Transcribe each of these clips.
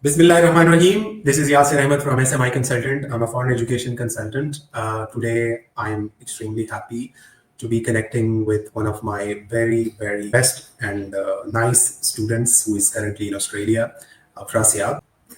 Bismillahirrahmanirrahim. This is Yasir Ahmed from SMI Consultant. I'm a foreign education consultant. Today, I'm extremely happy to be connecting with one of my very, very best and nice students who is currently in Australia, Afrasiab.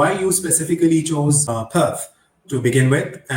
Why you specifically chose Perth to begin with,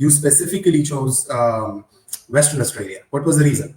You specifically chose Western Australia. What was the reason?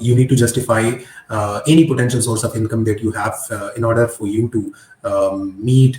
you need to justify any potential source of income that you have in order for you to meet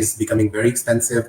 is becoming very expensive.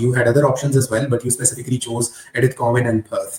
You had other options as well, but you specifically chose Edith Cowan and Perth.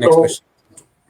next question.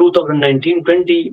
2019-20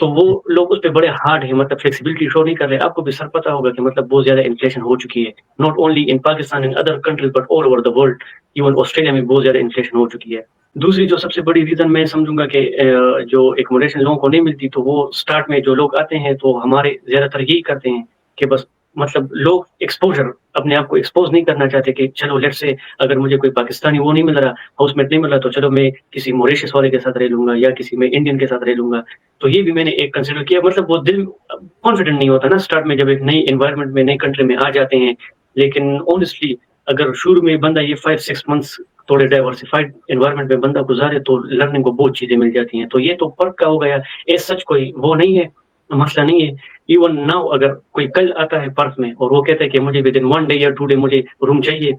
تو وہ لوگ اس پہ بڑے hard ہیں, مطلب flexibility شو نہیں کر رہے. آپ کو بھی سر پتا ہوگا کہ مطلب بہت زیادہ انفلیشن ہو چکی ہے, not only in Pakistan, in other countries but all over the world. Even Australia میں بہت زیادہ انفلیشن ہو چکی ہے. دوسری جو سب سے بڑی ریزن میں سمجھوں گا کہ جو ایکوموڈیشن لوگوں کو نہیں ملتی, تو وہ اسٹارٹ میں جو لوگ آتے ہیں تو ہمارے زیادہ تر یہی کرتے ہیں کہ بس مطلب لوگ ایکسپوجر, اپنے آپ کو ایکسپوز نہیں کرنا چاہتے کہ چلو لیٹ سے اگر مجھے کوئی پاکستانی وہ نہیں مل رہا, ہاؤس میٹ نہیں مل رہا, تو چلو میں کسی موریشس والے کے ساتھ رہ لوں گا یا کسی میں انڈین کے ساتھ رہ لوں گا. تو یہ بھی میں نے ایک کنسیڈر کیا. مطلب وہ دل کانفیڈنٹ نہیں ہوتا نا اسٹارٹ میں, جب ایک نئی انوائرمنٹ میں نئی کنٹری میں آ جاتے ہیں. لیکن آنیسٹلی اگر شروع میں بندہ یہ 5-6 months تھوڑے ڈائیورسفائڈ انوائرمنٹ میں بندہ گزارے تو لرننگ کو بہت چیزیں مل جاتی ہیں. تو یہ تو فرق کا ہو گیا, ایز سچ کوئی وہ نہیں ہے, مسئلہ نہیں ہے. ایون ناؤ اگر کوئی کل آتا ہے پرس میں اور وہ کہتا ہے کہ مجھے ود ان 1 day یا 2 day مجھے روم چاہیے,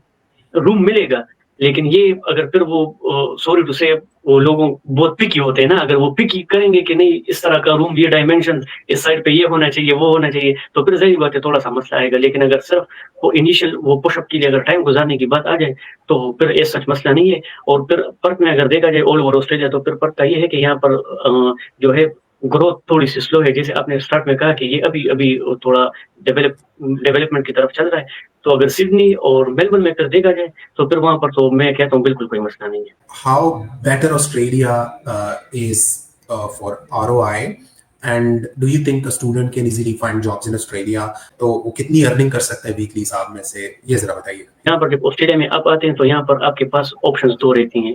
روم ملے گا. لیکن یہ اگر پھر وہ سوری ٹو سے وہ لوگوں بہت پکی ہوتے ہیں نا, اگر وہ پکی کریں گے کہ نہیں اس طرح کا روم, یہ ڈائمینشن, اس سائڈ پہ یہ ہونا چاہیے, وہ ہونا چاہیے, تو پھر ظاہر بات ہے تھوڑا سا مسئلہ آئے گا. لیکن اگر صرف وہ انیشیل وہ پش اپ کے لیے اگر ٹائم گزارنے کی بات آ جائے تو پھر ایس سچ مسئلہ نہیں ہے. اور پھر فرق میں اگر دیکھا جائے آل اوور آسٹریلیا, تو پھر فرق کا یہ ہے کہ یہاں پر جو ہے گروتھ تھوڑی سی سلو ہے. جیسے آپ نے اسٹارٹ میں کہا کہ یہ ابھی تھوڑا ڈیولپمنٹ کی طرف چل رہا ہے. تو اگر سڈنی اور میلبرن میں پھر دیکھا جائے تو پھر وہاں پر تو میں کہتا ہوں بالکل کوئی مسئلہ نہیں ہے. How better Australia is for ROI and do you think a student can easily find jobs in Australia? تو وہ کتنی ارننگ کر سکتا ہے ویکلی صاحب میں سے, یہ ذرا بتائیے. یہاں پر جب آسٹریلیا میں آپ آتے ہیں تو یہاں پر آپ کے پاس آپشنز 2 رہتی ہیں.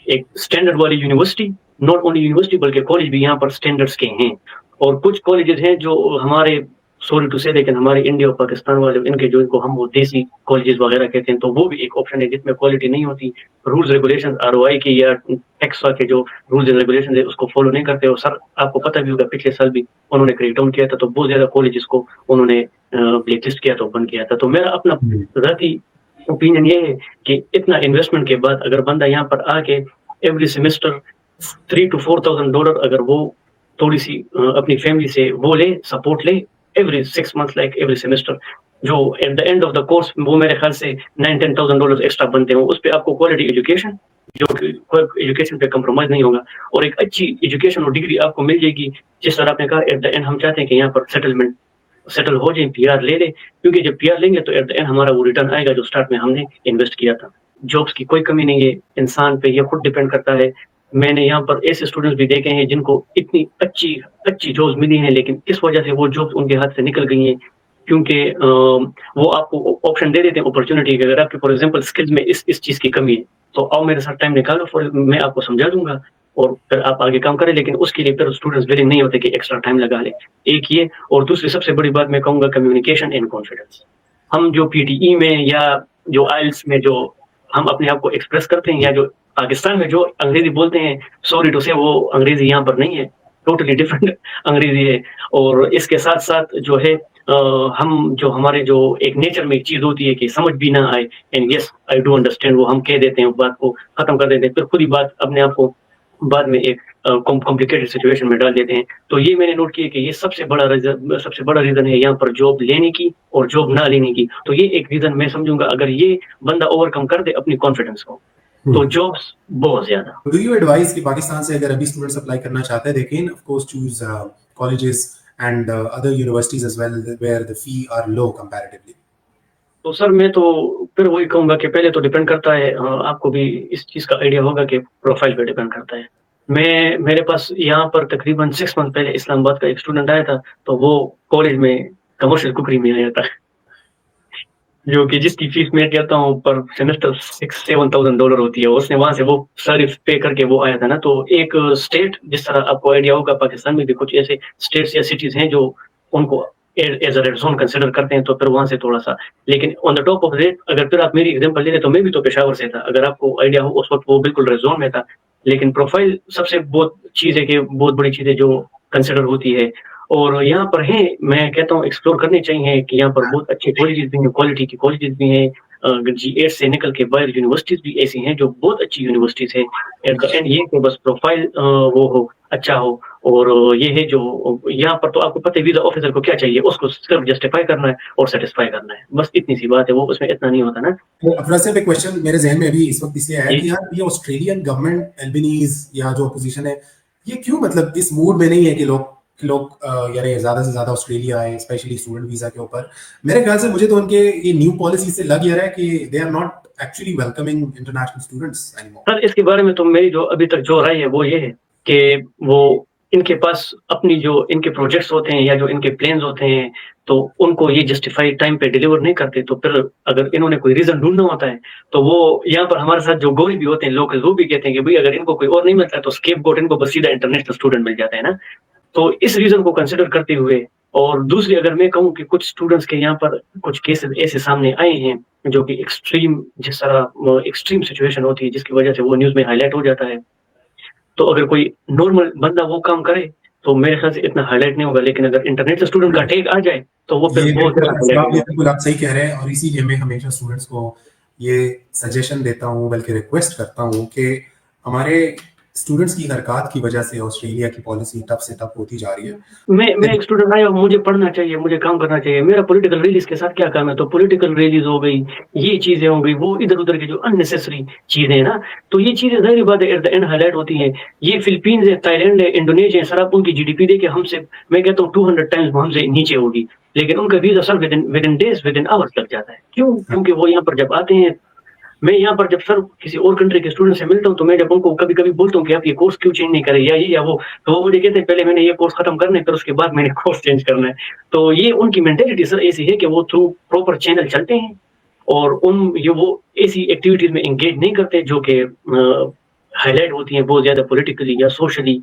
ایک اسٹینڈرڈ والی یونیورسٹی, ناٹ اونلی یونیورسٹی بلکہ کالج بھی یہاں پر اسٹینڈرڈس کے ہیں. اور کچھ کالجز ہیں جو ہمارے سوری ٹو سے لیکن ہمارے انڈیا اور پاکستان والے ان کے جو ان کو ہم وہ دیسی کالجز وغیرہ کہتے ہیں, تو وہ بھی ایک آپشن ہے جس میں کوالٹی نہیں ہوتی. رولز ریگولیشن ROI کی یا ٹیکس کے جو رولز اینڈ ریگولیشن ہے اس کو فالو نہیں کرتے. اور سر آپ کو پتہ بھی ہوگا پچھلے سال بھی انہوں نے کریک ڈاؤن کیا تھا, تو بہت زیادہ کالجز کو انہوں نے بلیک لسٹ کیا, تو بند کیا تھا. تو میرا اپنا ذاتی اوپینین یہ ہے کہ اتنا انویسٹمنٹ کے بعد اگر بندہ یہاں پر آ کے ایوری سیمسٹر $3,000 to $4,000 اگر وہ تھوڑی سی اپنی فیملی سے وہ لے, سپورٹ لے, every 6 months like every semester, جو at the end of the course وہ میرے خیال سے $9,000-10,000 ایکسٹرا بنتے ہیں. اس پہ آپ کو کوالٹی ایجوکیشن, جو ایجوکیشن پہ کمپرومائز نہیں ہوگا, اور ایک اچھی ایجوکیشن اور ڈگری آپ کو مل جائے گی. جس طرح آپ نے کہا ایٹ دا اینڈ ہم چاہتے ہیں کہ یہاں پر سیٹل ہو جائیں, PR لے لیں, کیونکہ جب PR لیں گے تو ایٹ دا اینڈ ہمارا وہ ریٹرن آئے گا جو اسٹارٹ میں ہم نے انویسٹ کیا تھا. جابس کی کوئی کمی نہیں ہے, انسان پہ یہ خود ڈپینڈ کرتا ہے. میں نے یہاں پر ایسے اسٹوڈنٹس بھی دیکھے ہیں جن کو اتنی اچھی جابس ملی ہیں, لیکن اس وجہ سے وہ جابس ان کے ہاتھ سے نکل گئی ہیں, کیونکہ وہ آپ کو آپشن دے دیتے ہیں اپرچونٹی کہ اگر آپ کے فار ایگزامپل اسکلز میں اس چیز کی کمی ہے تو آؤ میرے ساتھ ٹائم نکالو, میں آپ کو سمجھا دوں گا اور پھر آپ آگے کام کریں. لیکن اس کے لیے پھر اسٹوڈنٹس ویلنگ نہیں ہوتے کہ ایکسٹرا ٹائم لگا لیں. ایک یہ, اور دوسری سب سے بڑی بات میں کہوں گا کمیونیکیشن اینڈ کانفیڈنس. ہم جو PTE میں یا جو IELTS میں جو ہم اپنے آپ کو ایکسپریس کرتے ہیں, یا جو پاکستان میں جو انگریزی بولتے ہیں, سوری ٹو سے وہ انگریزی یہاں پر نہیں ہے, ٹوٹلی ڈفرینٹ انگریزی ہے. اور اس کے ساتھ ساتھ جو ہے ہم جو ہمارے جو ایک نیچر میں ایک چیز ہوتی ہے کہ سمجھ بھی نہ آئے, and yes I do understand, وہ ہم کہہ دیتے ہیں, بات کو ختم کر دیتے ہیں, پھر خود ہی بات اپنے آپ کو بعد میں ایک کمپلیکیٹڈ سچویشن میں ڈال دیتے ہیں. تو یہ میں نے نوٹ کیا کہ یہ سب سے بڑا ریزن ہے یہاں پر جاب لینے کی اور جاب نہ لینے کی. تو یہ ایک ریزن میں سمجھوں گا, اگر یہ بندہ اوور کم کر دے اپنی کانفیڈنس کو تو جابس بہت زیادہ. ڈو یو ایڈوائز کہ پاکستان سے اگر ابھی اسٹوڈنٹس اپلائی کرنا چاہتے ہیں, they can of course choose colleges and other universities as well where the fee are love comparatively? تو سر میں تو پھر وہی کہوں گا کہ پہلے تو ڈیپینڈ کرتا ہے, آپ کو بھی اس چیز کا آئیڈیا ہوگا کہ پروفائل پہ ڈیپینڈ کرتا ہے. میرے پاس یہاں پر تقریباً 6 months پہلے اسلام آباد کا ایک اسٹوڈنٹ آیا تھا, تو وہ کالج میں کمرشل کوکری میں آیا تھا, جو کہ جس کی فیس میں کہتا ہوں پر سیمسٹر $6,000-7,000 ہوتی ہے. اس نے وہاں سے وہ ساری پے کر کے وہ آیا تھا نا. تو ایک اسٹیٹ, جس طرح آپ کو آئیڈیا ہوگا پاکستان میں بھی کچھ ایسے اسٹیٹس یا سٹیز ہیں جو ان کو as a red zone consider کرتے ہیں, تو پھر وہاں سے تھوڑا سا. لیکن on the top of rate اگر پھر آپ میری ایگزامپل لے لیں تو میں بھی تو پشاور سے تھا, اگر آپ کو آئیڈیا ہو اس وقت وہ بالکل ریڈ زون میں تھا. لیکن پروفائل سب سے بہت چیز ہے کہ بہت بڑی چیز ہے جو کنسیڈر ہوتی ہے. اور یہاں پر ہیں, میں کہتا ہوں ایکسپلور کرنے چاہیے کہ یہاں پر بہت اچھے کالجز بھی ہیں, کوالٹی کی کالجز بھی ہیں. G8 سے نکل کے باہر یونیورسٹیز بھی ایسی ہیں جو بہت اچھی یونیورسٹیز ہیں. ایٹ دا اینڈ یہ کہ بس پروفائل وہ ہو, اچھا ہو. اور یہ ہے جو یہاں پر تو آپ کو پتہ ہے ویزا آفیسر کو کیا چاہیے, اس کو صرف جسٹیفائی کرنا ہے اور سیٹسفائی کرنا ہے, بس اتنی سی بات ہے. وہ اس میں اتنا نہیں ہوتا نا. افراد صاحب ایک کوشچن میرے ذہن میں ابھی اس وقت اس لیے آیا کہ یار یہ آسٹریلین گورنمنٹ البنیز یا جو اپوزیشن ہے, یہ کیوں مطلب اس موڈ میں نہیں ہے کہ لوگ لوگ یعنی زیادہ سے زیادہ آسٹریلیا آئے اسپیشلی اسٹوڈنٹ ویزا کے اوپر. میرے خیال سے مجھے تو ان کے یہ نیو پالیسی سے لگ یہ رہا ہے کہ they are not actually welcoming international students any more. Sir اس کے بارے میں تو میری جو ابھی تک جو رائے ہے وہ یہ ہے کہ وہ ان کے پاس اپنی جو ان کے پروجیکٹس ہوتے ہیں یا جو ان کے پلانز ہوتے ہیں تو ان کو یہ جسٹیفائی ٹائم پہ ڈیلیور نہیں کرتے, تو پھر اگر انہوں نے کوئی ریزن ڈھونڈنا ہوتا ہے تو وہ یہاں پر ہمارے ساتھ جو گوری بھی ہوتے ہیں لوکل وہ بھی کہتے ہیں کہ بھائی اگر ان کو کوئی اور نہیں ملتا ہے تو اسکیپ گوٹ ان کو بس سیدھا انٹرنیشنل اسٹوڈنٹ مل جاتا ہے نا. تو اس ریزن کو کنسیڈر کرتے ہوئے, اور دوسری اگر میں کہوں کہ کچھ اسٹوڈنٹس کے یہاں پر کچھ کیسز ایسے سامنے آئے ہیں جو کہ ایکسٹریم, جس طرح ایکسٹریم سچویشن ہوتی ہے جس کی وجہ سے وہ نیوز میں ہائی لائٹ ہو جاتا ہے, تو اگر کوئی نارمل بندہ وہ کام کرے تو میرے خیال سے اتنا ہائی لائٹ نہیں ہوگا, لیکن اگر انٹرنیشنل اسٹوڈنٹ کا ٹیک آ جائے تو وہ پھر بہت بالکل آپ صحیح کہہ رہے ہیں. اور اسی لیے میں ہمیشہ اسٹوڈنٹس کو یہ سجیشن دیتا ہوں بلکہ ریکویسٹ کرتا ہوں کہ ہمارے اسٹوڈنٹس کی حرکات کی وجہ سے آسٹریلیا کی پالیسی ٹف سے ٹف ہوتی جا رہی ہے. میں ایک اسٹوڈنٹ آیا, مجھے پڑھنا چاہیے, مجھے کام کرنا چاہیے, میرا پولیٹیکل ریلیز کے ساتھ کیا کام ہے, تو پولیٹیکل ریلیز ہو گئی, یہ چیزیں ہو گئی, وہ ادھر ادھر کی جو اننیسیسری چیزیں ہیں نا, تو یہ چیزیں ظاہر بات ہے at the end highlight ہوتی ہیں. یہ فلپینز ہے, تائی لینڈ ہے, انڈونیشیا ہے, سر آپ ان کی جی ڈی پی دیکھیں ہم سے, میں کہتا ہوں 200 ٹائمز ہم سے نیچے ہوگی, لیکن ان کا visa sir within days within hours لگ جاتا ہے. کیوں؟ کیونکہ وہ یہاں پر جب آتے ہیں, میں یہاں پر جب سر کسی اور کنٹری کے اسٹوڈنٹ سے ملتا ہوں تو میں جب ان کو کبھی کبھی بولتا ہوں کہ آپ یہ کورس کیوں چینج نہیں کریں یا یہ یا وہ, تو وہ مجھے کہتے ہیں پہلے میں نے یہ کورس ختم کرنا ہے پھر اس کے بعد میں نے کورس چینج کرنا ہے. تو یہ ان کی مینٹلٹی سر ایسی ہے کہ وہ تھرو پراپر چینل چلتے ہیں اور وہ ایسی ایکٹیویٹیز میں انگیج نہیں کرتے جو کہ ہائی لائٹ ہوتی ہیں بہت زیادہ پولیٹیکلی یا سوشلی.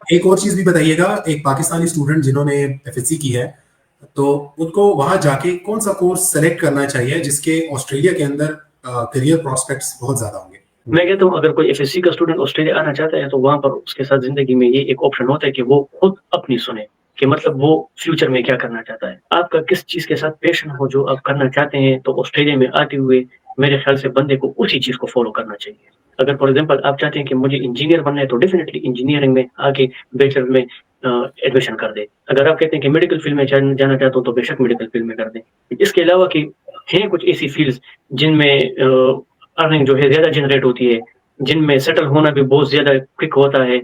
ایک اور چیز بھی بتائیے گا, ایک پاکستانی اسٹوڈنٹ جنہوں نے ایف ایس سی کی ہے تو ان کو وہاں جا کے کون سا کورس سلیکٹ کرنا چاہیے جس کے آسٹریلیا کے اندر کریئر پراسپیکٹس بہت زیادہ ہوں گے؟ میں کہتا ہوں اگر کوئی ایف ایس سی کا اسٹوڈنٹ آسٹریلیا آنا چاہتا ہے تو وہاں پر اس کے ساتھ زندگی میں یہ ایک آپشن ہوتا ہے کہ وہ خود اپنی سنے کہ مطلب وہ فیوچر میں کیا کرنا چاہتا ہے, آپ کا کس چیز کے ساتھ پیشن ہو جو آپ کرنا چاہتے ہیں, تو آسٹریلیا میں آتے ہوئے میرے خیال سے بندے کو اسی چیز کو فالو کرنا چاہیے. اگر فار ایگزامپل آپ چاہتے ہیں کہ مجھے انجینئر بننا ہے تو ڈیفینیٹلی انجینئرنگ میں آگے بیچلر میں ایڈمیشن کر دیں. اگر آپ کہتے ہیں کہ میڈیکل فیلڈ میں جانا چاہتا ہوں تو بے شک میڈیکل فیلڈ میں کر دیں. اس کے علاوہ کہ ہیں کچھ ایسی فیلڈز جن میں ارننگ جو ہے زیادہ جنریٹ ہوتی ہے, جن میں سیٹل ہونا بھی بہت زیادہ کوئک ہوتا ہے.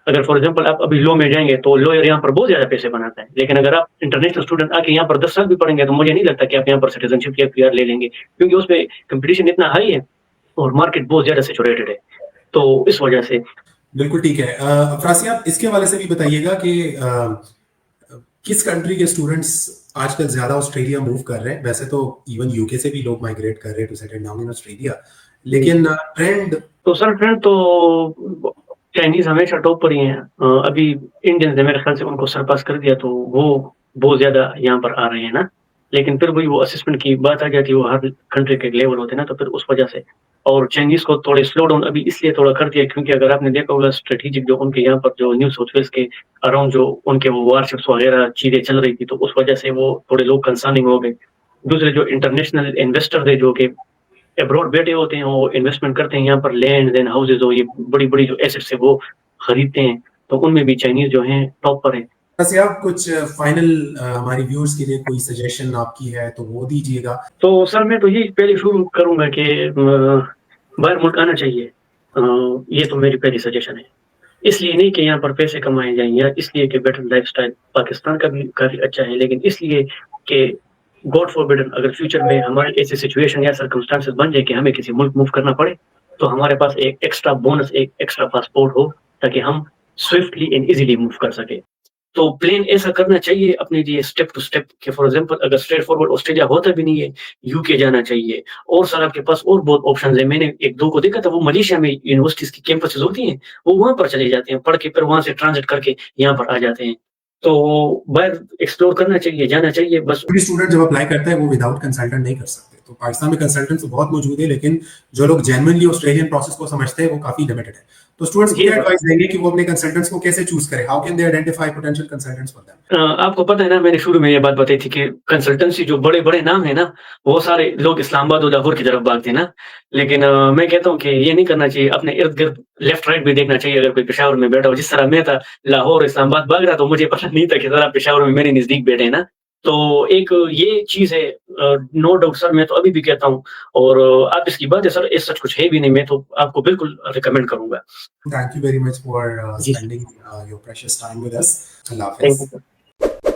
اگر فار ایگزامپل آپ ابھی لو میں جائیں گے تو لوئر یہاں پر بہت زیادہ پیسے بناتا ہے, لیکن اگر آپ انٹرنیشنل اسٹوڈنٹ آ کے یہاں پر 10 سال بھی پڑھیں گے تو مجھے نہیں لگتا کہ آپ یہاں پر سٹیزن شپ یا پی آر لے لیں گے, کیونکہ اس میں کمپٹیشن اتنا ہائی ہے اور مارکیٹ بہت زیادہ سیچوریٹڈ ہے. تو اس وجہ سے بالکل ٹھیک ہے. افراسی آپ اس کے حوالے سے بھی بتائیے گا کہ کس کنٹری کے اسٹوڈنٹس آج کل زیادہ آسٹریلیا موو کر رہے ہیں؟ ویسے تو ایون یو کے سے بھی لوگ مائگریٹ کر رہے ہیں to settle down in Australia, لیکن ٹرینڈ تو سر ٹرینڈ تو چائنیز ہمیشہ ٹاپ پر ہی ہیں. ابھی انڈینز نے میرے خیال سے ان کو سرپاس کر دیا تو وہ بہت زیادہ یہاں پر آ رہے ہیں نا, لیکن پھر وہی وہ اسسمنٹ کی بات آ جاتی ہے, وہ ہر کنٹری کے لیول ہوتے ہیں نا, تو پھر اس وجہ سے اور چائنیز کو تھوڑے سلو ڈاؤن ابھی اس لیے تھوڑا کر دیا کیونکہ اگر آپ نے دیکھا ہوگا اسٹریٹجک جو ان کے یہاں پر جو نیو ساؤتھ ویلز کے اراؤنڈ جو ان کے وہ وارشپس وغیرہ چیزیں چل رہی تھی, تو اس وجہ سے وہ تھوڑے لوگ کنسرننگ ہو گئے. دوسرے جو انٹرنیشنل انویسٹر تھے جو کہ ابراڈ بیٹھے ہوتے ہیں وہ انویسٹمنٹ کرتے ہیں یہاں پر, لینڈ اینڈ ہاؤسز ہو, یہ بڑی بڑی جو ایسٹس ہے وہ خریدتے ہیں, تو ان میں بھی چائنیز جو ہیں ٹاپ پر ہیں. ویسے آپ کچھ فائنل ہماری ویورز کے لیے کوئی سجیشن آپ کی ہے تو وہ دیجیے گا. تو سر میں تو یہی پہلے شروع کروں گا کہ باہر ملک آنا چاہیے, یہ تو میری پہلی سجیشن ہے. اس لیے نہیں کہ یہاں پر پیسے کمائے جائیں یا اس لیے کہ بیٹر لائف سٹائل پاکستان کا بھی کافی اچھا ہے, لیکن اس لیے کہ گاڈ فاربڈن اگر فیوچر میں ہمارے ایسی سچویشن یا سرکمسٹانسز بن جائے کہ ہمیں کسی ملک موو کرنا پڑے تو ہمارے پاس ایک ایکسٹرا بونس, ایک ایکسٹرا پاسپورٹ ہو تاکہ ہم سوئفٹلی اینڈ ایزیلی موو کر سکیں. تو پلان ایسا کرنا چاہیے اپنے لیے اسٹیپ ٹو اسٹیپ کہ فار ایگزامپل اگر اسٹریٹ فارورڈ آسٹریلیا ہوتا بھی نہیں ہے, یو کے جانا چاہیے, اور سر آپ کے پاس اور بہت آپشنز ہیں. میں نے ایک دو کو دیکھا تھا, وہ ملیشیا میں یونیورسٹیز کی کیمپسز ہوتی ہیں, وہ وہاں پر چلے جاتے ہیں پڑھ کے, پھر وہاں سے ٹرانزٹ کر کے یہاں پر آ جاتے ہیں. تو باہر ایکسپلور کرنا چاہیے, جانا چاہیے. بس اسٹوڈنٹ جب اپلائی کرتا ہے وہ وداؤٹ کنسلٹنٹ نہیں کر سکتے. تو پاکستان میں کنسلٹنٹ تو بہت موجود ہے, لیکن جو لوگ جینوئنلی آسٹریلین پروسیس کو سمجھتے ہیں وہ کافی لمیٹڈ ہے. تو اسٹوڈنٹس کو کیا ایڈوائس دیں گے کہ وہ اپنے کنسلٹنٹس کو کیسے چوز کریں؟ How can they identify potential consultants for them? آپ کو پتہ ہے نا, میں نے شروع میں یہ بات بتائی تھی کہ کنسلٹنسی جو بڑے بڑے نام ہیں نا وہ سارے لوگ اسلام آباد اور لاہور کی طرف بھاگتے ہیں نا, لیکن میں کہتا ہوں کہ یہ نہیں کرنا چاہیے. اپنے ارد گرد لیفٹ رائٹ بھی دیکھنا چاہیے. اگر کوئی پشاور میں بیٹھا ہو, جس طرح میں تھا لاہور اسلام آباد بھاگ رہا, تو مجھے پتہ نہیں تھا کہ ذرا پشاور میں میرے نزدیک بیٹھے ہیں نا, تو ایک یہ چیز ہے نو ڈاؤٹ سر، میں تو ابھی بھی کہتا ہوں، اور آپ اس کی بات ہے سر اس سچ کچھ ہے بھی نہیں، میں تو آپ کو بالکل ریکمینڈ کروں گا. Thank you very much for جی spending your precious time with us. Allah thank Hafiz. You.